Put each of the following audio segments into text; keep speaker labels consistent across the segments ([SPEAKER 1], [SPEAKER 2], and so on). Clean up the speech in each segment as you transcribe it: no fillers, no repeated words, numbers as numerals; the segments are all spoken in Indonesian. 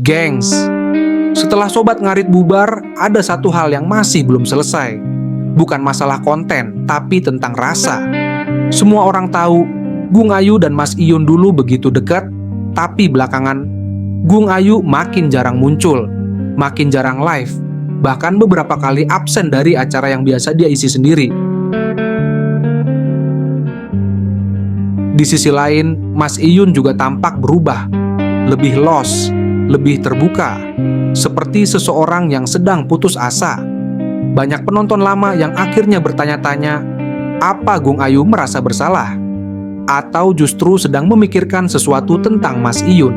[SPEAKER 1] Gengs, setelah Sobat Ngarit bubar, ada satu hal yang masih belum selesai. Bukan masalah konten, tapi tentang rasa. Semua orang tahu, Gung Ayu dan Mas Iyun dulu begitu dekat, tapi belakangan, Gung Ayu makin jarang muncul, makin jarang live, bahkan beberapa kali absen dari acara yang biasa dia isi sendiri. Di sisi lain, Mas Iyun juga tampak berubah, lebih lost, lebih terbuka, seperti seseorang yang sedang putus asa. Banyak penonton lama yang akhirnya bertanya-tanya, apa Gung Ayu merasa bersalah? Atau justru sedang memikirkan sesuatu tentang Mas Iyun?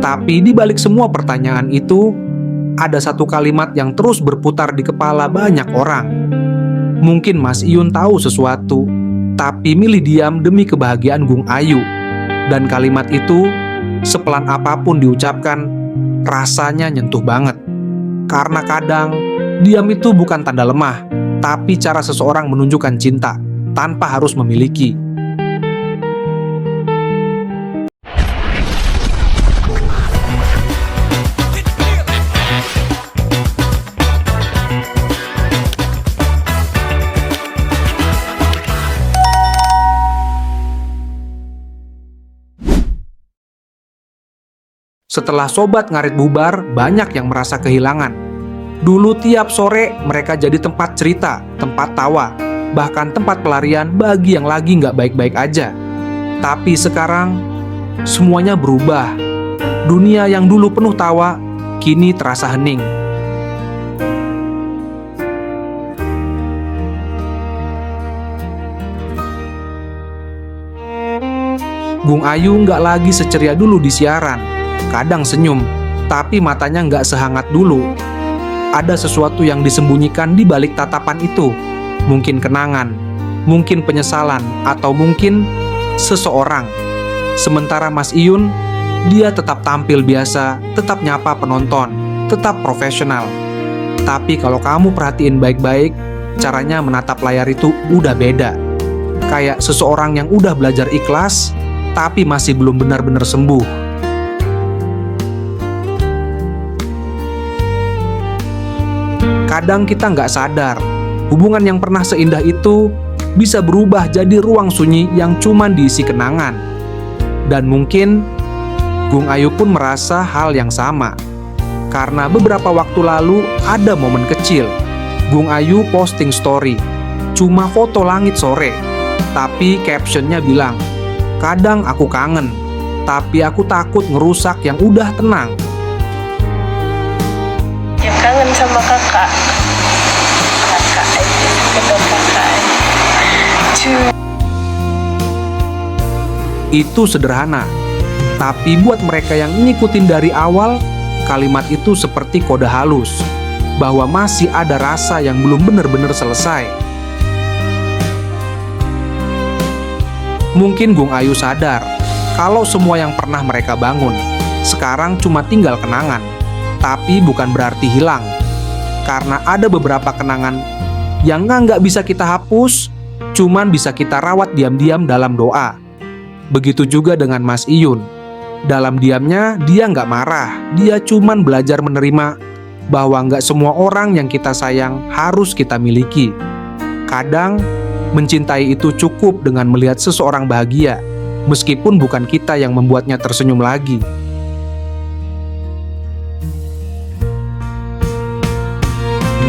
[SPEAKER 1] Tapi di balik semua pertanyaan itu, ada satu kalimat yang terus berputar di kepala banyak orang. Mungkin Mas Iyun tahu sesuatu, tapi milih diam demi kebahagiaan Gung Ayu. Dan kalimat itu, sepelan apapun diucapkan, rasanya nyentuh banget. Karena kadang, diam itu bukan tanda lemah, tapi cara seseorang menunjukkan cinta, tanpa harus memiliki. Setelah Sobat Ngarit bubar, banyak yang merasa kehilangan. Dulu tiap sore mereka jadi tempat cerita, tempat tawa, bahkan tempat pelarian bagi yang lagi nggak baik-baik aja. Tapi sekarang, semuanya berubah. Dunia yang dulu penuh tawa, kini terasa hening. Gung Ayu nggak lagi seceria dulu di siaran. Kadang senyum, tapi matanya nggak sehangat dulu. Ada sesuatu yang disembunyikan di balik tatapan itu. Mungkin kenangan, mungkin penyesalan, atau mungkin seseorang. Sementara Mas Iyun, dia tetap tampil biasa, tetap nyapa penonton, tetap profesional. Tapi kalau kamu perhatiin baik-baik, caranya menatap layar itu udah beda. Kayak seseorang yang udah belajar ikhlas, tapi masih belum benar-benar sembuh. Kadang kita nggak sadar, hubungan yang pernah seindah itu bisa berubah jadi ruang sunyi yang cuma diisi kenangan. Dan mungkin Gung Ayu pun merasa hal yang sama. Karena beberapa waktu lalu ada momen kecil, Gung Ayu posting story, cuma foto langit sore. Tapi captionnya bilang, kadang aku kangen, tapi aku takut ngerusak yang udah tenang.
[SPEAKER 2] Ya kangen sama kakak aja, ketemu kakak aja.
[SPEAKER 1] Itu sederhana, tapi buat mereka yang ngikutin dari awal, kalimat itu seperti kode halus bahwa masih ada rasa yang belum benar-benar selesai. Mungkin Gung Ayu sadar kalau semua yang pernah mereka bangun sekarang cuma tinggal kenangan. Tapi bukan berarti hilang, karena ada beberapa kenangan yang nggak bisa kita hapus, cuman bisa kita rawat diam-diam dalam doa. Begitu juga dengan Mas Iyun. Dalam diamnya dia nggak marah, dia cuman belajar menerima bahwa nggak semua orang yang kita sayang harus kita miliki. Kadang mencintai itu cukup dengan melihat seseorang bahagia, meskipun bukan kita yang membuatnya tersenyum lagi.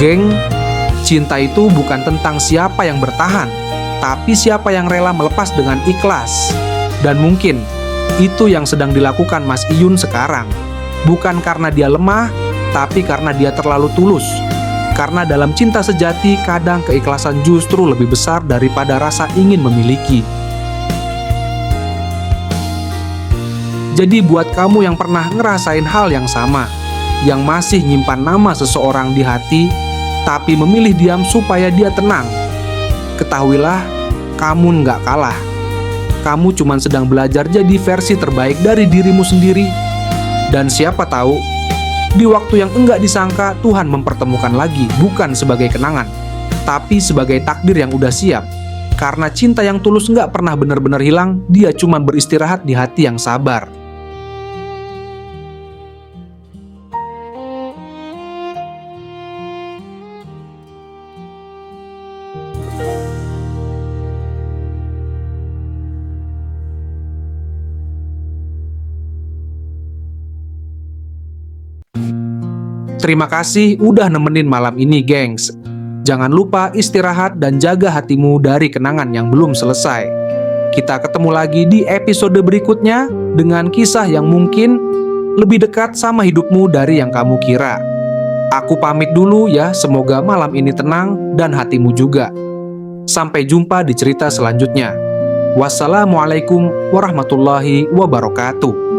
[SPEAKER 1] Geng, cinta itu bukan tentang siapa yang bertahan, tapi siapa yang rela melepas dengan ikhlas. Dan mungkin itu yang sedang dilakukan Mas Iyun sekarang. Bukan karena dia lemah, tapi karena dia terlalu tulus. Karena dalam cinta sejati, kadang keikhlasan justru lebih besar daripada rasa ingin memiliki. Jadi buat kamu yang pernah ngerasain hal yang sama, yang masih nyimpan nama seseorang di hati, tapi memilih diam supaya dia tenang, ketahuilah, kamu nggak kalah. Kamu cuma sedang belajar jadi versi terbaik dari dirimu sendiri. Dan siapa tahu, di waktu yang enggak disangka, Tuhan mempertemukan lagi, bukan sebagai kenangan, tapi sebagai takdir yang udah siap. Karena cinta yang tulus nggak pernah benar-benar hilang, dia cuma beristirahat di hati yang sabar. Terima kasih udah nemenin malam ini, gengs. Jangan lupa istirahat dan jaga hatimu dari kenangan yang belum selesai. Kita ketemu lagi di episode berikutnya dengan kisah yang mungkin lebih dekat sama hidupmu dari yang kamu kira. Aku pamit dulu ya, semoga malam ini tenang dan hatimu juga. Sampai jumpa di cerita selanjutnya. Wassalamualaikum warahmatullahi wabarakatuh.